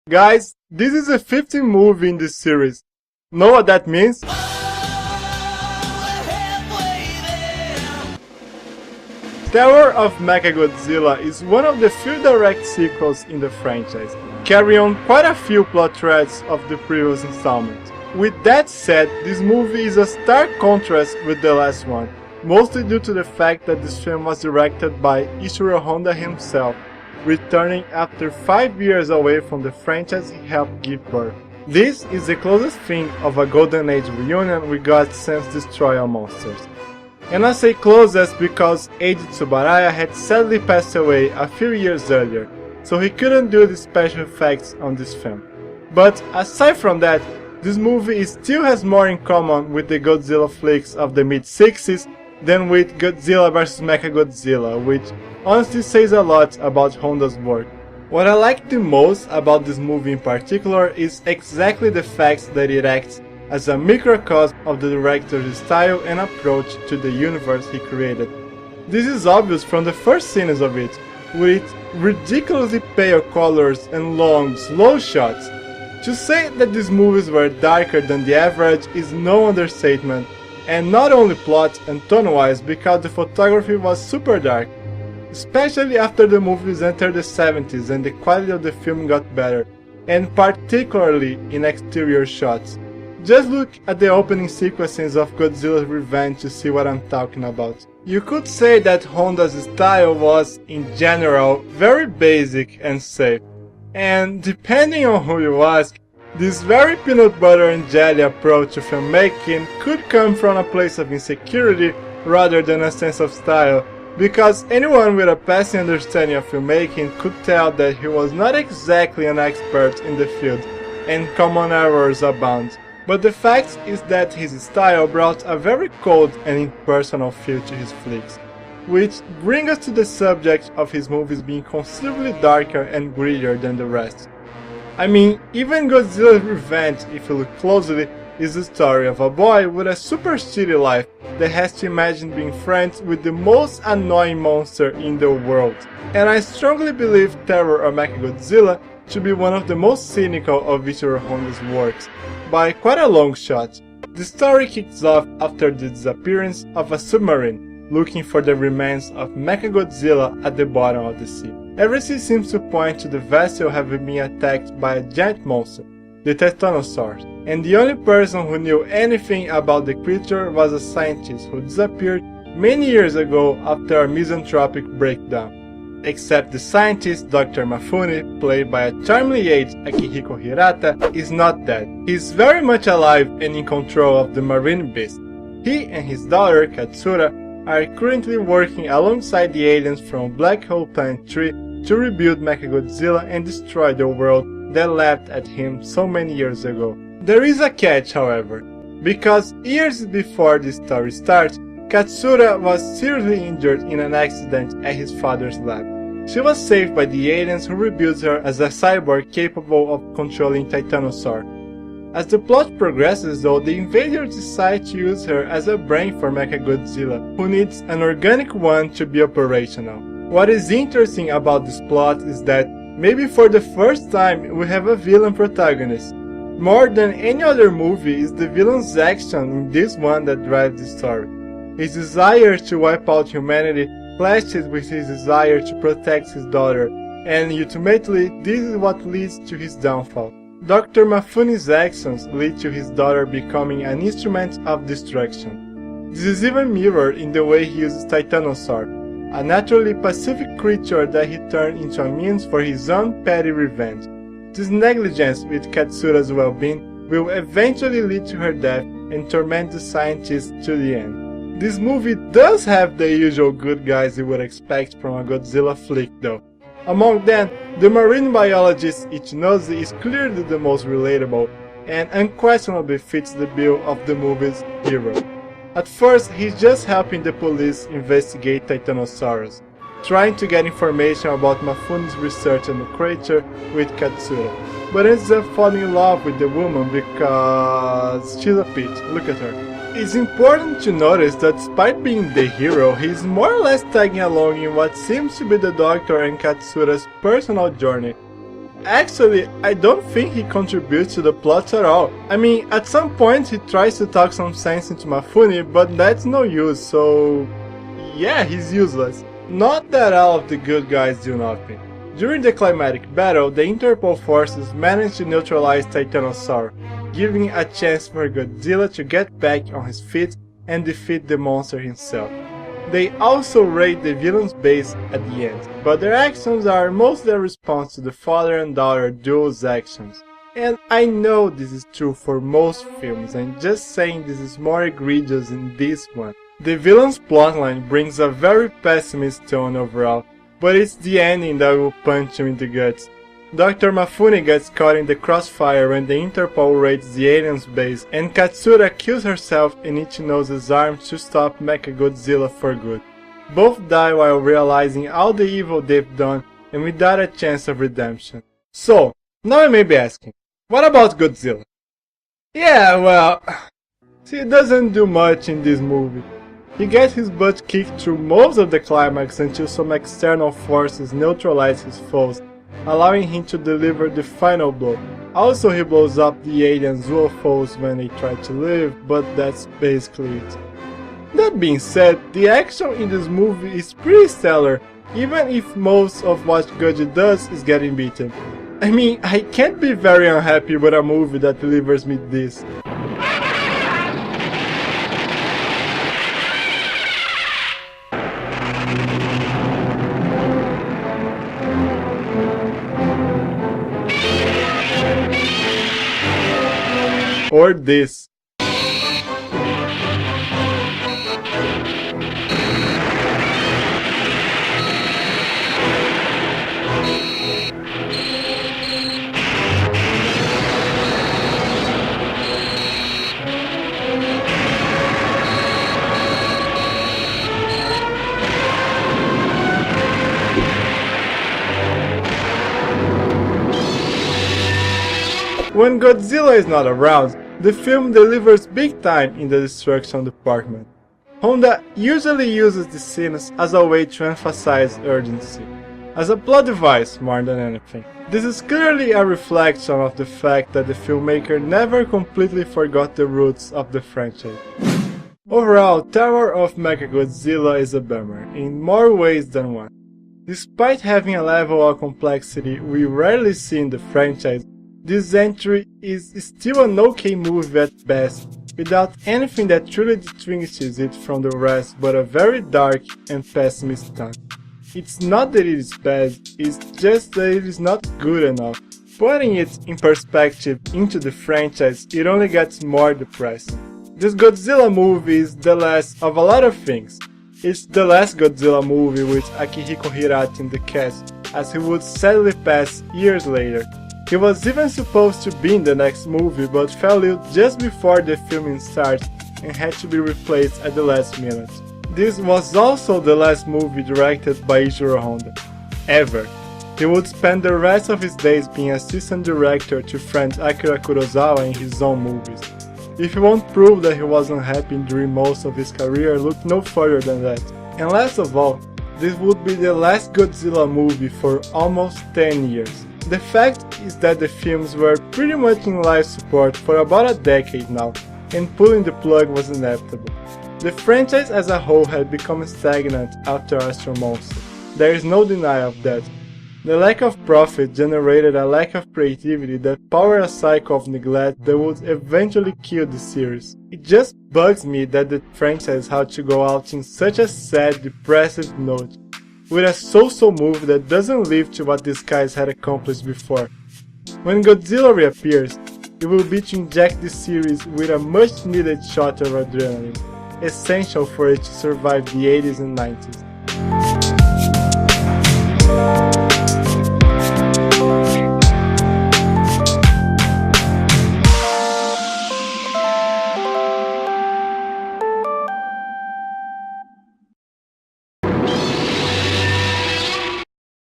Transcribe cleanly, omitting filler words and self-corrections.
Guys, this is the 15th movie in this series. Know what that means? Terror of MechaGodzilla is one of the few direct sequels in the franchise, carrying on quite a few plot threads of the previous installment. With that said, this movie is a stark contrast with the last one, mostly due to the fact that this film was directed by Ishiro Honda himself, returning after 5 years away from the franchise he helped give birth. This is the closest thing of a Golden Age reunion we got since Destroy All Monsters. And I say closest because Eiji Tsubaraya had sadly passed away a few years earlier, so he couldn't do the special effects on this film. But aside from that, this movie still has more in common with the Godzilla flicks of the mid-60s than with Godzilla vs MechaGodzilla, which honestly says a lot about Honda's work. What I like the most about this movie in particular is exactly the fact that it acts as a microcosm of the director's style and approach to the universe he created. This is obvious from the first scenes of it, with its ridiculously pale colors and long, slow shots. To say that these movies were darker than the average is no understatement, and not only plot and tone-wise because the photography was super dark, especially after the movies entered the 70s and the quality of the film got better, and particularly in exterior shots. Just look at the opening sequences of Godzilla's Revenge to see what I'm talking about. You could say that Honda's style was, in general, very basic and safe, and depending on who you ask, this very peanut butter and jelly approach to filmmaking could come from a place of insecurity rather than a sense of style, because anyone with a passing understanding of filmmaking could tell that he was not exactly an expert in the field, and common errors abound. But the fact is that his style brought a very cold and impersonal feel to his flicks, which brings us to the subject of his movies being considerably darker and grittier than the rest. I mean, even Godzilla's Revenge, if you look closely, is the story of a boy with a super shitty life that has to imagine being friends with the most annoying monster in the world. And I strongly believe Terror of MechaGodzilla to be one of the most cynical of Ishiro Honda's works, by quite a long shot. The story kicks off after the disappearance of a submarine, looking for the remains of MechaGodzilla at the bottom of the sea. Everything seems to point to the vessel having been attacked by a giant monster, the Titanosaurus, and the only person who knew anything about the creature was a scientist who disappeared many years ago after a misanthropic breakdown. Except the scientist Dr. Mafune, played by a charmingly aged Akihiko Hirata, is not dead. He is very much alive and in control of the marine beast. He and his daughter Katsura are currently working alongside the aliens from Black Hole Planet 3 to rebuild MechaGodzilla and destroy the world that laughed at him so many years ago. There is a catch, however, because years before the story starts, Katsura was seriously injured in an accident at his father's lab. She was saved by the aliens who rebuilt her as a cyborg capable of controlling Titanosaur. As the plot progresses though, the invaders decide to use her as a brain for MechaGodzilla, who needs an organic one to be operational. What is interesting about this plot is that maybe for the first time we have a villain protagonist. More than any other movie is the villain's action in this one that drives the story. His desire to wipe out humanity clashes with his desire to protect his daughter, and ultimately this is what leads to his downfall. Dr. Mafune's actions lead to his daughter becoming an instrument of destruction. This is even mirrored in the way he uses Titanosaur, a naturally pacific creature that he turned into a means for his own petty revenge. This negligence with Katsura's well-being will eventually lead to her death and torment the scientist to the end. This movie does have the usual good guys you would expect from a Godzilla flick though. Among them, the marine biologist Ichinose is clearly the most relatable and unquestionably fits the bill of the movie's hero. At first, he's just helping the police investigate Titanosaurus, trying to get information about Mafune's research on the creature with Katsura, but ends up falling in love with the woman because she's a peach, look at her. It's important to notice that despite being the hero, he is more or less tagging along in what seems to be the Doctor and Katsura's personal journey. Actually, I don't think he contributes to the plot at all. I mean, at some point he tries to talk some sense into Mifune, but that's no use, so yeah, he's useless. Not that all of the good guys do nothing. During the climatic battle, the Interpol forces manage to neutralize Titanosaur, giving a chance for Godzilla to get back on his feet and defeat the monster himself. They also raid the villain's base at the end, but their actions are mostly a response to the father and daughter duo's actions. And I know this is true for most films, I'm just saying this is more egregious in this one. The villain's plotline brings a very pessimist tone overall, but it's the ending that will punch you in the guts. Dr. Mifune gets caught in the crossfire when the Interpol raids the alien's base, and Katsura kills herself in Ichino's arms to stop MechaGodzilla for good. Both die while realizing all the evil they've done and without a chance of redemption. So, now you may be asking, what about Godzilla? Yeah, well, he doesn't do much in this movie. He gets his butt kicked through most of the climax until some external forces neutralize his foes, allowing him to deliver the final blow. Also, he blows up the aliens' UFOs when they try to leave, but that's basically it. That being said, the action in this movie is pretty stellar, even if most of what Godzilla does is getting beaten. I mean, I can't be very unhappy with a movie that delivers me this. Or this. When Godzilla is not around, the film delivers big time in the destruction department. Honda usually uses the scenes as a way to emphasize urgency, as a plot device more than anything. This is clearly a reflection of the fact that the filmmaker never completely forgot the roots of the franchise. Overall, Terror of MechaGodzilla is a bummer, in more ways than one. Despite having a level of complexity we rarely see in the franchise, this entry is still an okay movie at best, without anything that truly distinguishes it from the rest but a very dark and pessimist tone. It's not that it is bad, it's just that it is not good enough. Putting it in perspective into the franchise, it only gets more depressing. This Godzilla movie is the last of a lot of things. It's the last Godzilla movie with Akihiko Hirata in the cast, as he would sadly pass years later. He was even supposed to be in the next movie, but fell ill just before the filming started and had to be replaced at the last minute. This was also the last movie directed by Ishiro Honda, ever. He would spend the rest of his days being assistant director to friend Akira Kurosawa in his own movies. If you want proof that he was unhappy during most of his career, look no further than that. And last of all, this would be the last Godzilla movie for almost 10 years. The fact is that the films were pretty much in life support for about a decade now, and pulling the plug was inevitable. The franchise as a whole had become stagnant after Astro Monster. There is no denial of that. The lack of profit generated a lack of creativity that powered a cycle of neglect that would eventually kill the series. It just bugs me that the franchise had to go out in such a sad, depressive note, with a so-so movie that doesn't live to what these guys had accomplished before. When Godzilla reappears, it will be to inject the series with a much needed shot of adrenaline, essential for it to survive the 80s and 90s.